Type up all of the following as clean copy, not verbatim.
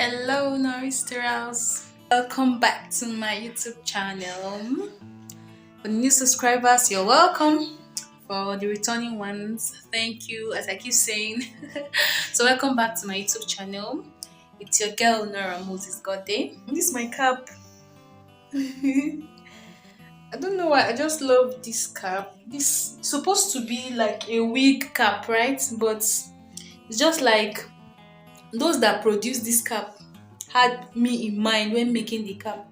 Hello, Norris. Welcome back to my YouTube channel. For new subscribers, you're welcome. For the returning ones, thank you, as I keep saying. So, welcome back to my YouTube channel. It's your girl Nora Moses Gode. This is my cap. I don't know why, I just love this cap. This is supposed to be like a wig cap, right? But it's just like those that produce this cap had me in mind when making the cap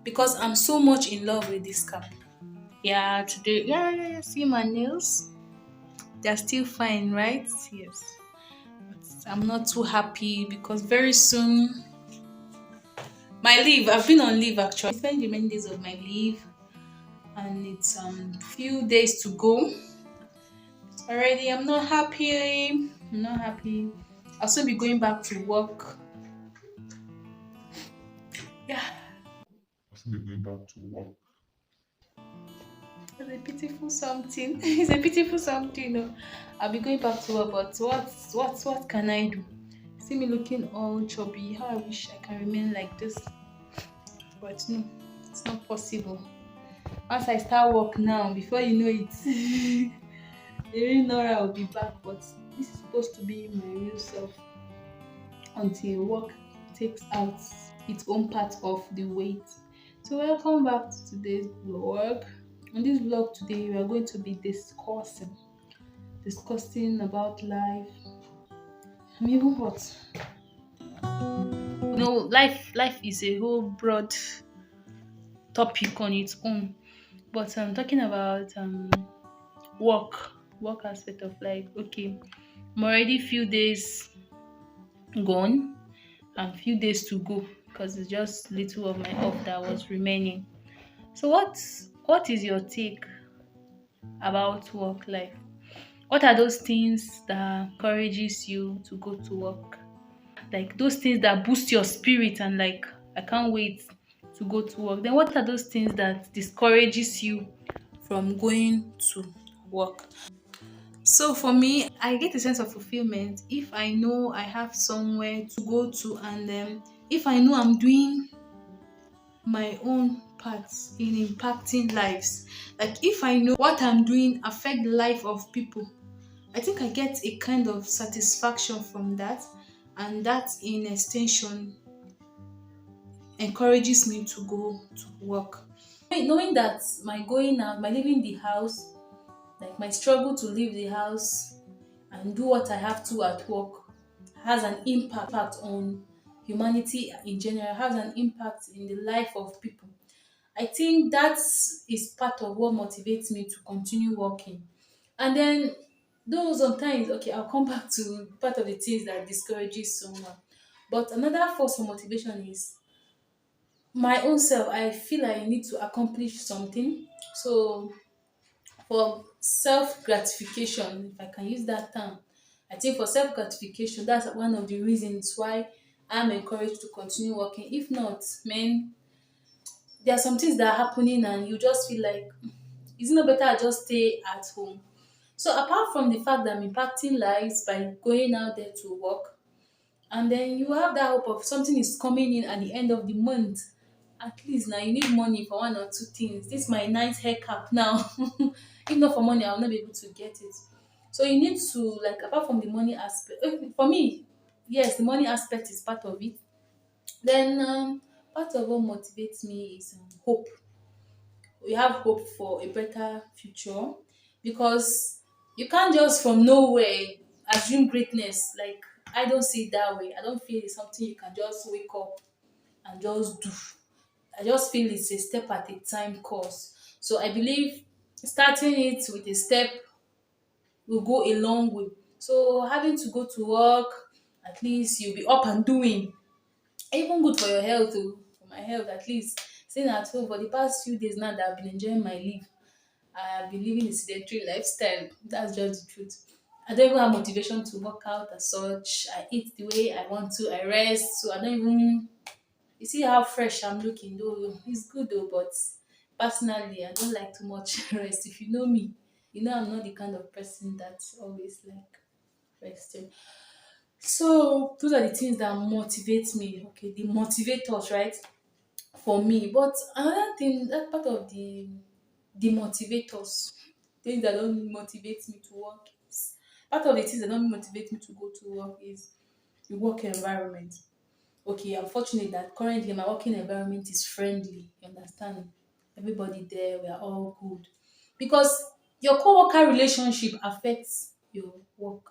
because I'm so much in love with this cap. Yeah, today, yeah. See my nails? They're still fine, right? Yes. But I'm not too happy because very soon my leave. I've been on leave actually. I spent the many days of my leave, and it's few days to go. Already, I'm not happy. I'm not happy. I'll soon be going back to work. Yeah. Be going back to work. It's a pitiful something. It's a pitiful something. No, I'll be going back to work, but what can I do? See me looking all chubby. How I wish I can remain like this, but no, it's not possible. Once I start work now, before you know it, the real Nora will be back. But this is supposed to be my real self until work takes out its own part of the weight. So welcome back to today's vlog. In this vlog today, we are going to be discussing about life. And even what? Life is a whole broad topic on its own. But I'm talking about work aspect of life. Okay, I'm already few days gone and few days to go because it's just little of my off that was remaining. So what is your take about work life? What are those things that encourages you to go to work? Like those things that boost your spirit and like I can't wait to go to work. Then what are those things that discourages you from going to work? So for me, I get a sense of fulfillment if I know I have somewhere to go to, and if I know I'm doing my own parts in impacting lives. Like if I know what I'm doing affect the life of people, I think I get a kind of satisfaction from that, and that in extension encourages me to go to work. Knowing that my going out, my leaving the house, like my struggle to leave the house and do what I have to at work has an impact on humanity in general, has an impact in the life of people. I think that is part of what motivates me to continue working. And then, though sometimes, okay, I'll come back to part of the things that discourages someone. But another force for motivation is my own self. I feel I need to accomplish something. So, for self gratification, if I can use that term, I think for self gratification, that's one of the reasons why I'm encouraged to continue working. If not, man, there are some things that are happening and you just feel like, is it not better I just stay at home? So apart from the fact that I'm impacting lives by going out there to work, and then you have that hope of something is coming in at the end of the month. At least now you need money for one or two things. This is my nice hair cap now. If not for money, I'll not be able to get it. So you need to, like, apart from the money aspect, for me, yes, the money aspect is part of it. Then part of what motivates me is hope. We have hope for a better future because you can't just from nowhere assume greatness. Like, I don't see it that way. I don't feel it's something you can just wake up and just do. I just feel it's a step at a time course. So I believe starting it with a step will go a long way. So having to go to work, at least you'll be up and doing. Even good for your health, oh, for my health at least. Staying at home for the past few days now that I've been enjoying my leave, I have been living a sedentary lifestyle. That's just the truth. I don't even have motivation to work out as such. I eat the way I want to. I rest, so I don't even. You see how fresh I'm looking, though. It's good though, but personally, I don't like too much rest. If you know me, you know I'm not the kind of person that's always like resting. So those are the things that motivate me. Okay, the motivators, right? For me. But another thing, that part of the motivators, things that don't motivate me to work is part of the things that don't motivate me to go to work is the work environment. Okay, I'm fortunate that currently my working environment is friendly. You understand? Everybody there, we are all good. Because your co-worker relationship affects your work.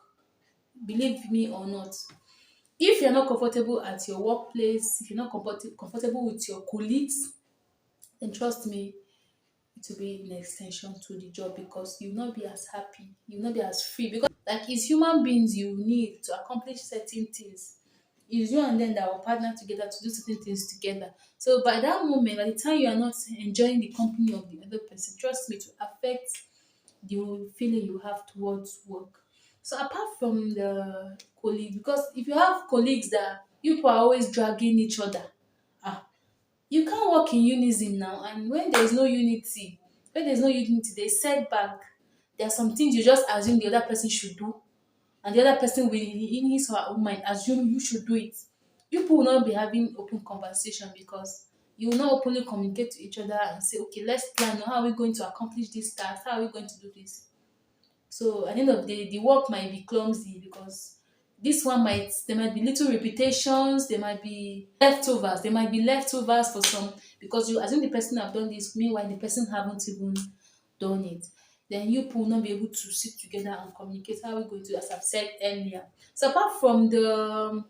Believe me or not. If you're not comfortable at your workplace, if you're not comfortable with your colleagues, then trust me, it will be an extension to the job because you'll not be as happy, you'll not be as free. Because, like, as human beings, you need to accomplish certain things. It's you and them that will partner together to do certain things together. So, by that moment, by the time you are not enjoying the company of the other person, trust me, to affect the feeling you have towards work. So apart from the colleague, because if you have colleagues that you people are always dragging each other, ah, you can't work in unison now. And when there's no unity, there's setback. There are some things you just assume the other person should do, and the other person will, in his or her own mind, assume you should do it. You people will not be having open conversation because you will not openly communicate to each other and say, okay, let's plan. How are we going to accomplish this task? How are we going to do this? So at the end of the day, the work might be clumsy because this one might there might be little repetitions, there might be leftovers for some because you assume the person have done this, meanwhile the person haven't even done it. Then you people will not be able to sit together and communicate how we going to, as I've said earlier. So apart from the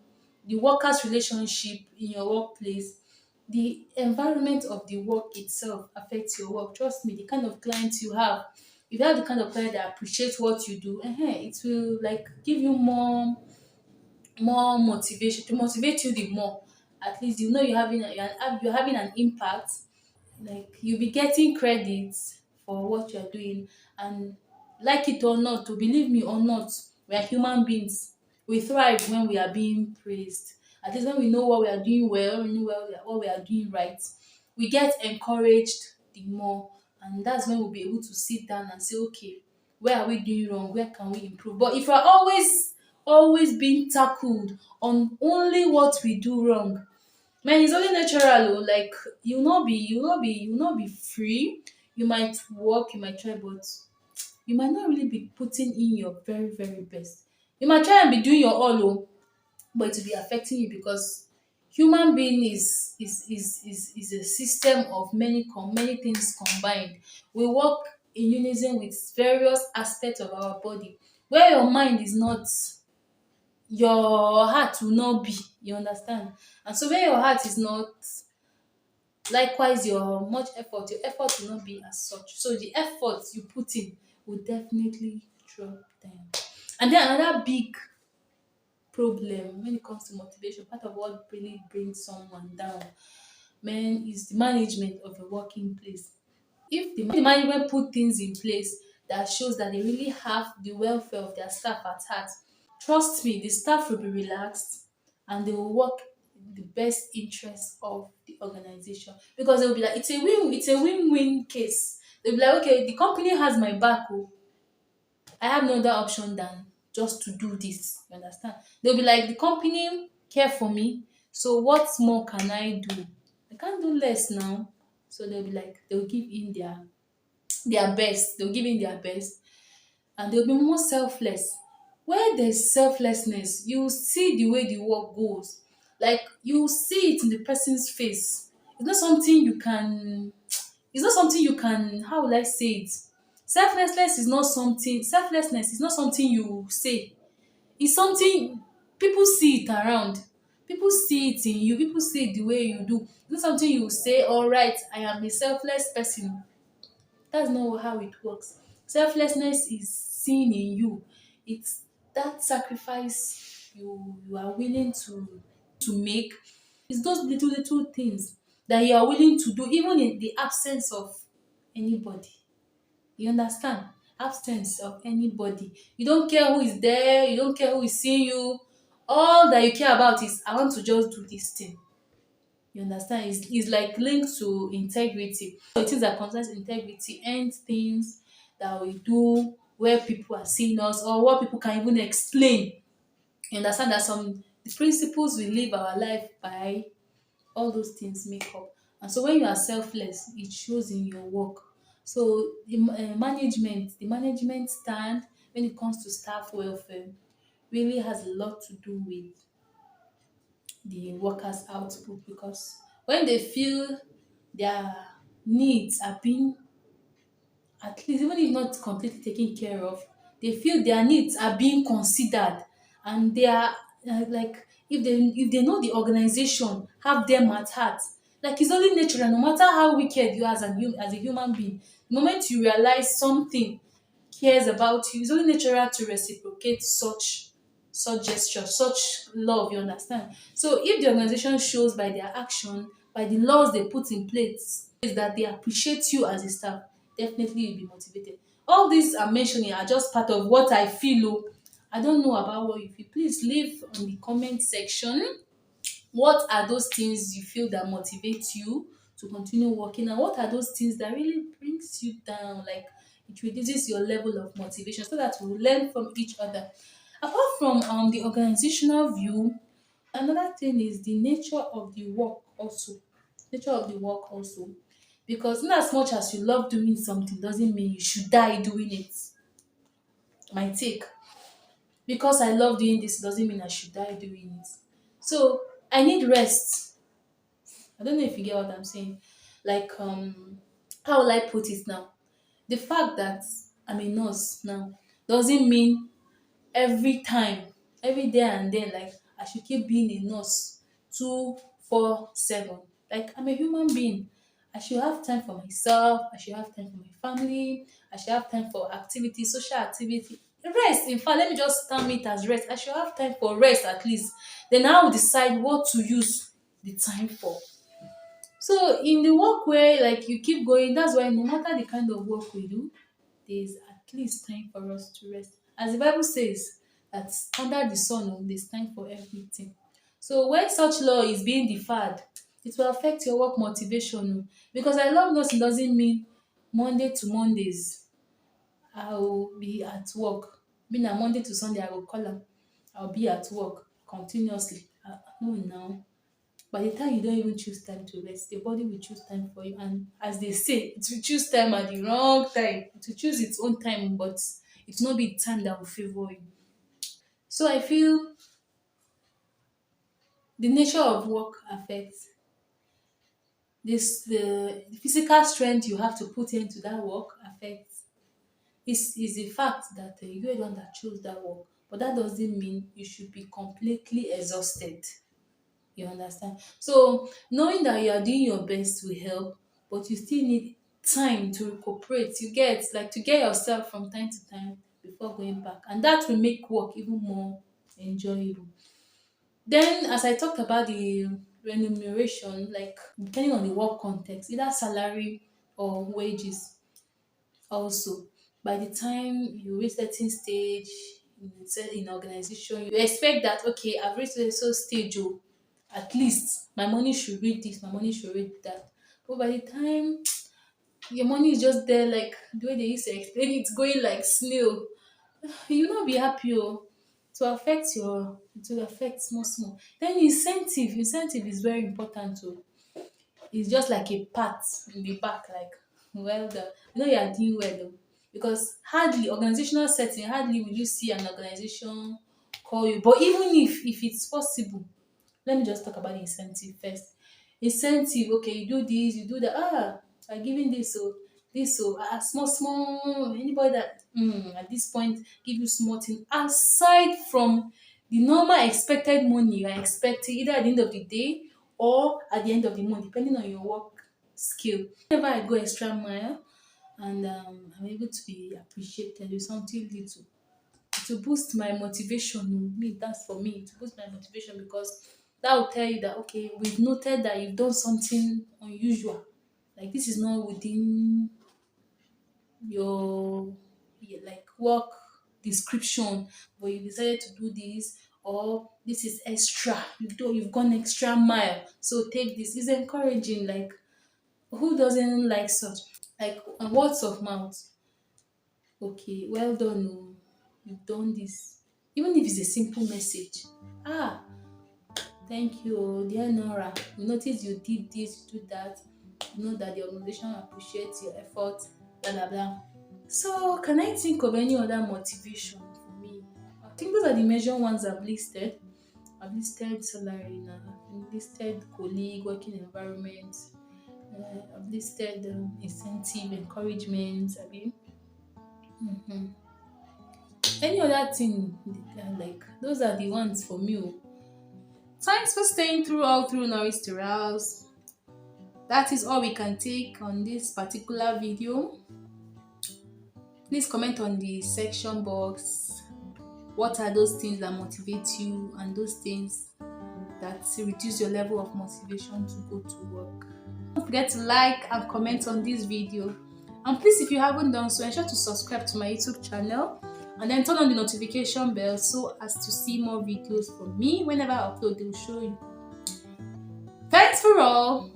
workers' relationship in your workplace, the environment of the work itself affects your work. Trust me, the kind of clients you have, if you have the kind of client that appreciates what you do, it will like give you more motivation to motivate you the more. At least you know you're having an impact, like you'll be getting credits for what you're doing. And like it or not, to believe me or not, we are human beings. We thrive when we are being praised. At least when we know what we are doing well, when we know what we are doing right, we get encouraged the more. And that's when we'll be able to sit down and say, okay, where are we doing wrong, where can we improve? But if we're always being tackled on only what we do wrong, man, it's only natural. Oh, like you will not be free. You might work, you might try, but you might not really be putting in your very, very best. You might try and be doing your all, oh, but it will be affecting you because human being is a system of many things combined. We work in unison with various aspects of our body. Where your mind is not, your heart will not be. You understand? And so where your heart is not, likewise your effort will not be as such. So the effort you put in will definitely drop down. And then another big problem when it comes to motivation, part of what really brings someone down, man, is the management of a working place. If the management put things in place that shows that they really have the welfare of their staff at heart, trust me, the staff will be relaxed and they will work in the best interest of the organization because they'll be like, it's a win-win case. They'll be like, okay, the company has my back. Oh, I have no other option than just to do this. You understand? They'll be like, the company care for me. So what more can I do? I can't do less now. So they'll be like, they'll give in their best. They'll give in their best and they'll be more selfless. Where there's selflessness, you see the way the work goes. Like you see it in the person's face. It's not something you can how will I say it? Selflessness is not something you say. It's something people see it around. People see it in you, people see it the way you do. It's not something you say, all right, I am a selfless person. That's not how it works. Selflessness is seen in you. It's that sacrifice you are willing to make. It's those little things that you are willing to do, even in the absence of anybody. You understand? Absence of anybody. You don't care who is there, you don't care who is seeing you. All that you care about is, I want to just do this thing. You understand? It's like linked to integrity. So things that concerns integrity and things that we do where people are seeing us or what people can even explain. You understand that some the principles we live our life by, all those things make up. And so when you are selfless, it shows in your work. So the management stand when it comes to staff welfare really has a lot to do with the workers' output, because when they feel their needs are being, at least even if not completely taken care of, they feel their needs are being considered, and they are like, if they know the organization have them at heart, like it's only natural, no matter how wicked you are as a human being, the moment you realize something cares about you, it's only natural to reciprocate such gesture, such love, you understand? So if the organization shows by their action, by the laws they put in place, is that they appreciate you as a staff, definitely you'll be motivated. All these I'm mentioning are just part of what I feel. Oh, I don't know about what you feel. Please leave on the comment section. What are those things you feel that motivate you to continue working, and what are those things that really brings you down, like it reduces your level of motivation, so that we learn from each other. Apart from the organizational view, another thing is the nature of the work also. Nature of the work also. Because in as much as you love doing something doesn't mean you should die doing it. My take. Because I love doing this doesn't mean I should die doing it. So I need rest. I don't know if you get what I'm saying. Like, how will I put it now? The fact that I'm a nurse now doesn't mean every time, every day and then, like I should keep being a nurse 2-4-7. Like I'm a human being. I should have time for myself, I should have time for my family, I should have time for activity, social activity. Rest, in fact, let me just term it as rest. I should have time for rest at least. Then I will decide what to use the time for. So in the work where like you keep going, that's why no matter the kind of work we do, there's at least time for us to rest. As the Bible says, that under the sun, there's time for everything. So when such law is being deferred, it will affect your work motivation. Oh. Because I love nursing doesn't mean Monday to Mondays I will be at work. Mean na Monday to Sunday I will call am. I'll be at work continuously. No, now. By the time you don't even choose time to rest, your body will choose time for you. And as they say, it will choose time at the wrong time. It will choose its own time, but it will not be the time that will favor you. So I feel the nature of work affects this, the physical strength you have to put into that work affects, is a fact that you're the one that chose that work. But that doesn't mean you should be completely exhausted. You understand? So knowing that you are doing your best will help, but you still need time to recuperate. You get, like, to get yourself from time to time before going back, and that will make work even more enjoyable. Then, as I talked about the remuneration, like depending on the work context, either salary or wages, also by the time you reach certain stage in organization, you expect that, okay, I've reached a so stage, oh, at least my money should read this, my money should read that. But by the time your money is just there, like the way they used to explain it, going like snail, you will not be happy. Oh, to affect your, it will affect small small. Then incentive is very important too. It's just like a pat in the back, like, well done. You know you are doing well though. Because hardly organizational setting, hardly will you see an organization call you. But even if it's possible, let me just talk about the incentive first. Incentive, okay, you do this, you do that. I'm giving this, so this, so small, small. Anybody that at this point give you small thing aside from the normal expected money you are expecting, either at the end of the day or at the end of the month, depending on your work skill. Whenever I go extra mile and I'm able to be appreciated with something little, to boost my motivation. Me, that's for me to boost my motivation, because that will tell you that, okay, we've noted that you've done something unusual, like this is not within your, like, work description, but you decided to do this, or this is extra, you've gone extra mile, so take this. Is encouraging, like, who doesn't like such, like, words of mouth. Okay, well done, oh, you've done this. even if it's a simple message. Ah, thank you, dear Nora. We noticed you did this, you do that. You know that the organization appreciates your effort, blah blah blah. So, can I think of any other motivation for me? I think those are the major ones I've listed. I've listed salary now, I've listed colleague, working environment, I've listed incentive, encouragement. I mean, mhm. Any other thing, like those are the ones for me. Oh. Thanks for staying through all through Noise to Rouse. That is all we can take on this particular video. Please comment on the section box. What are those things that motivate you and those things that reduce your level of motivation to go to work? Don't forget to like and comment on this video. And please, if you haven't done so, ensure to subscribe to my YouTube channel and then turn on the notification bell so as to see more videos from me. Whenever I upload, they will show you. Thanks for all.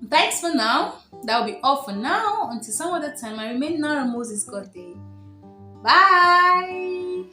Thanks for now. That will be all for now. Until some other time, I remain Nara Moses God Day. Bye.